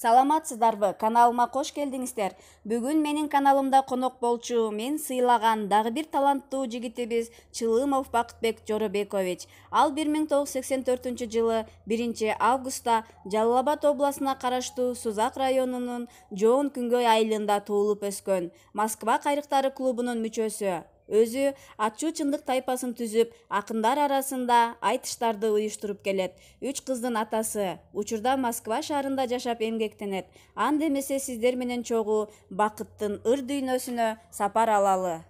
Саламатсыздарбы? Каналыма кош келдиңиздер. Бүгүн менин каналымда конок болчу мен сыйлаган дагы бир таланттуу жигитибиз Чылымов Бакытбек Жоробекович. Ал 1984 жылы 1 августта Жалал Абад областына караштуу Сузак районунун Жоон Күнгөй айылында туулуп өскөн. Москва кайрыктары клубунун мүчөсү. Өзү ачуу чындык тайпасын түзүп, акындар арасында айтыштарды уюштуруп келет. 3 кыздын атасы. Учурда Москва шаарында жашап эмгектенет. Анда эмесе сиздер менен чогуу бакыттын ыр дүйнөсүнө сапар алалы.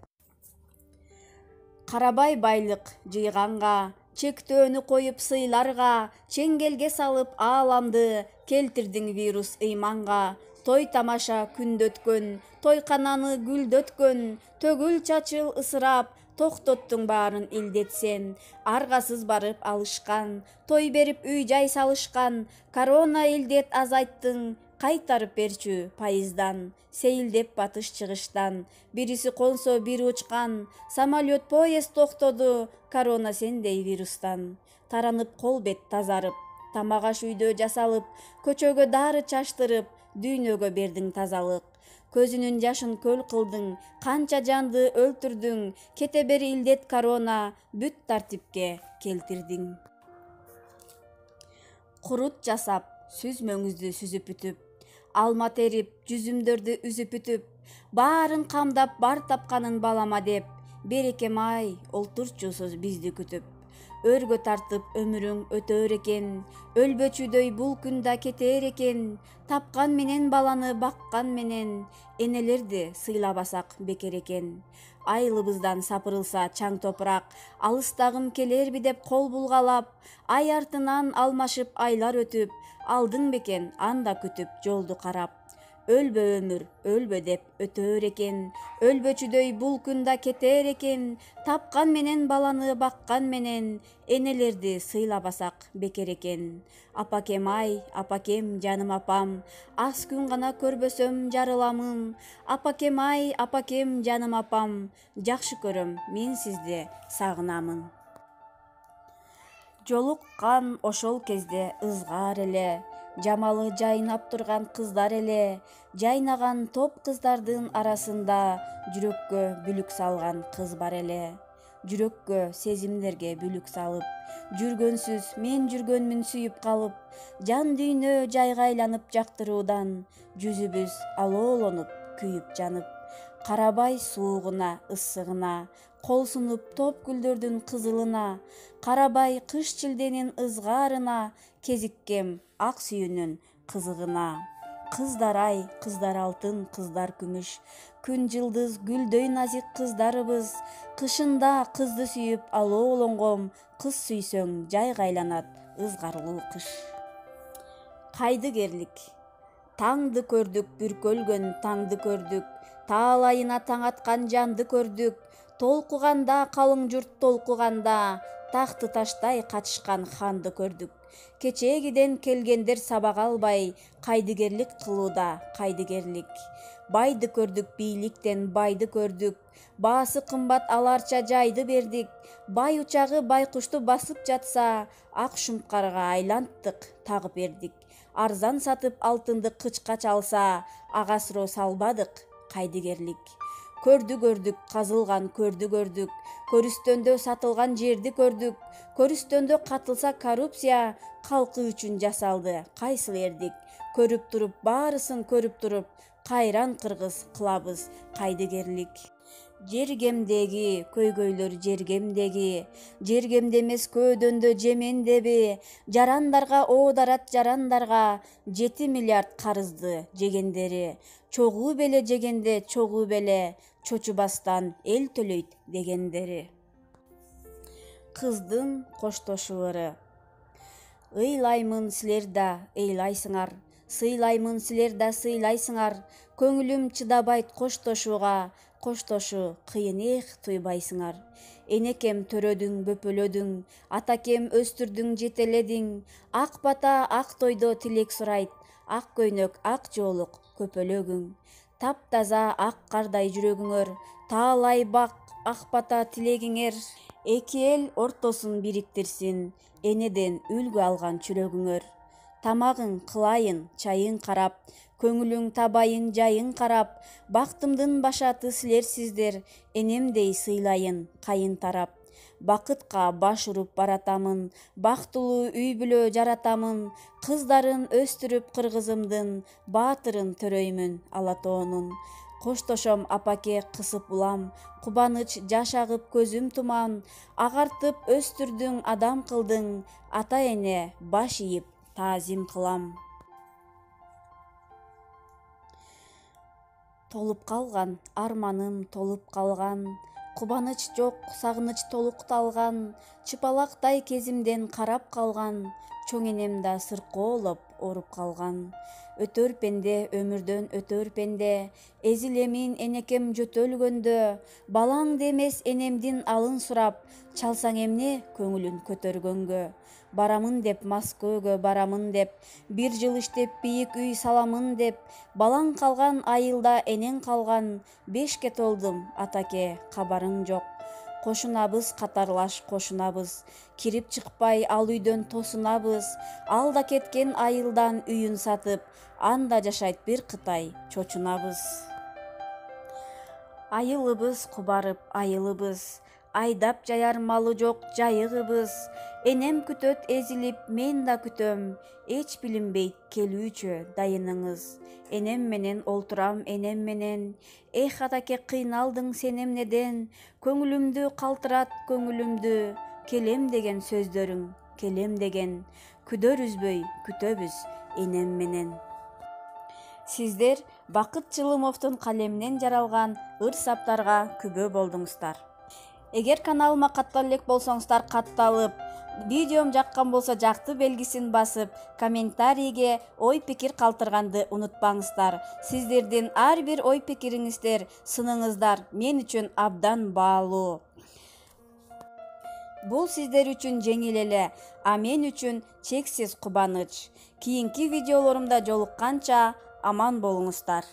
Карабай байлык жыйганга, чектөөнү коюп сыйларга, чеңгелге салып ааламды, келтирдиң вирус ыйманга. Той тамаша күндөткөн, тойкананы гүлдөткөн, төгүл чачыл ысырап, токтоттуң баарын илдетсен. Аргасыз барып алышкан, той берип үй жай салышкан, корона илдет азайттың, кайтарып берчү пайыздан. Сейилдеп батыш чыгыштан, бириси консо бири учкан, самолет поезд токтоду, корона сендей вирустан. Таранып кол бет тазарып, тамак аш үйдө жасалып, көчөгө дары чаштырып, дүйнөгө бердиң тазалык. Көзүнүн жашын көл кылдың, канча жанды өлтүрдүң, кете бери илдет корона, бүт тартипке келтирдиң. Курут жасап, сүзмөңүздү сүзүп бүтүп, алма терип, жүзүмдөрдү үзүп бүтүп, баарын камдап бар тапканын балама деп, берекем ай, олтурчусуз бизди күтүп. Өргө тартып өмүрүң өтөр экен, өлбөчүдөй бул күн да кетер экен, тапкан менен баланы баккан менен, энелерди сыйлабасак бекер экен. Айылыбыздан сапырылса чаң топурак, алыстагым келерби деп кол булгалап, ай артынан алмашып айлар өтүп, алдың бекен анда күтүп жолду карап. Өлбө өмүр, өлбө деп өтөр экен, өлбөчүдөй бул күн да кетер экен, тапкан менен баланы баккан менен, энелерди сыйлабасак бекер экен. Апакем ай, апакем жаным апам, аз күн гана көрбөсөм жарыламын. Апакем ай, апакем жаным апам, жакшы көрөм, мен сизди сагынамын. Жолуккан ошол кезде ызгаар эле, жамалы жайнап турган кыздар эле, жайнаган топ кыздардын арасында жүрөккө бүлүк салган кыз бар эле. Жүрөккө, сезимдерге бүлүк салып, жүргөнсүз мен жүргөнмүн сүйүп калып, жан дүйнө жайга айланып жактыруудан, жүзүбүз алоолонуп, күйүп жанып. Карабай суугуна, ысыгына, кол сунуп топ гүлдөрдүн кызылына, карабай кыш чилденин ызгаарына, кезиккем ак сүйүүнүн кызыгына. Кыздар ай, кыздар алтын, кыздар күмүш, күн жылдыз гүлдөй назик кыздарыбыз, кышында кызды сүйүп алоолонгом, кыз сүйсөң жайга айланат ызгарлуу кыш. Кайдыгерлик. Таңды көрдүк, бүркөлгөн таңды көрдүк, таалайына таң аткан жанды көрдүк, толкуганда калың журт толкуганда, такты таштай качышкан ханды көрдүк. Кечегиден келгендер сабак албай, кайдыгерлик кылууда кайдыгерлик. Байды көрдүк, бийликтен байды көрдүк, баасы кымбат аларча жайды бердик. Бай учагы байкушту басып жатса, ак шумкарга айланттык, тагып бердик. Арзан сатып алтынды кычка чалса, ага суроо салбадык, кайдыгерлик. Көрдү көрдүк, казылган көрдү көрдүк, көрүстөндө сатылган жерди көрдүк. Көрүстөндө катылса коррупция, калкы үчүн жасалды, кайсыл эрдик. Көрүп туруп, баарысын көрүп туруп, кайран кыргыз кылабыз кайдыгерлик. Жергемдеги, көйгөйлөр жергемдеги, жергемде эмес көөдөндө жемендеби, жарандарга оодарат жарандарга, 7 миллиард карызды жегендери, чогуу беле жегенде чогуу беле, чочубастан эл төлөйт дегендери. Кыздын коштошуулары. Ыйлаймын силер да ыйлайсыңар, сыйлаймын силер да сыйлайсыңар, көңүлүм чыдабайт коштошууга, коштошуу кыйын туйбайсыңар. Энекем төрөдүң, бөпөлөдүң, атакем өстүрдүң, жетеледиң, ак бата ак тойдо тилек сурайт, ак көйнөк ак жоолук көпөлөгүң. Таптаза ак кардай жүрөгүңөр, таалай бак ак бата тилегиңер. Эки эл ортосун бириктирсин, энеден үлгү алган чүрөгүңөр. тамагың кылайын чайың карап, көңүлүң табайын жайың карап, бактымдын башаты силерсиздер, энемдей сыйлайын кайын тарап. Бакытка баш уруп баратамын, бактылуу үй бүлө жаратамын, кыздарын өстүрүп кыргызымдын, баатырын төрөймүн Алатоонун. Коштошом апаке кысып улам, кубаныч жаш агып көзүм туман, агартып өстүрдүң адам кылдың, ата эне баш ийип таазим кылам. Толуп калган арманым толуп калган, кубаныч жок сагыныч толукталган, чыпалактай кезимден карап калган, чоң энем да сыркоолоп ооруп калган. Өтөр пенде өмүрдөн өтөр пенде, эзилемин энекем жөтөлгөндө, балаңды эмес энемдин алын сурап, чалсаң эмне көңүлүн көтөргөнгө. Барамын деп Москвага барамын деп, бир жыл иштеп бийик үй саламын деп, балаң калган айылда энең калган, 5-ке толдум атаке кабарың жок. Кошунабыз катарлаш кошунабыз, кирип чыкпай ал үйдөн тосунабыз, ал да кеткен айылдан үйүн сатып, анда жашайт бир кытай чочунабыз. Айылыбыз кубарып айылыбыз, айдап жаяр малы жок жайыгыбыз, энем күтөт эзилип мен да күтөм, эч билинбейт келүүчү дайыныңыз. Энем менен олтурам энем менен, эх атаке кыйналдың сен эмнеден, көңүлүмдү калтырат көңүлүмдү, келем деген сөздөрүң келем деген, күдөр үзбөй күтөбүз энем менен. Сиздер Бакыт Жылымовдун калеминен жаралган ыр саптарга күбө болдуңуздар. Эгер каналыма каттала элек болсоңуздар катталып, видеом жаккан болсо жакты белгисин басып, комментарийге ой пикир калтырганды унутпаңыздар. Сиздердин ар бир ой пикириңиздер, сыныңыздар мен үчүн абдан баалуу. Бул сиздер үчүн жеңил эле, а мен үчүн чексиз кубаныч. Кийинки видеолорумда жолукканча аман болуңуздар.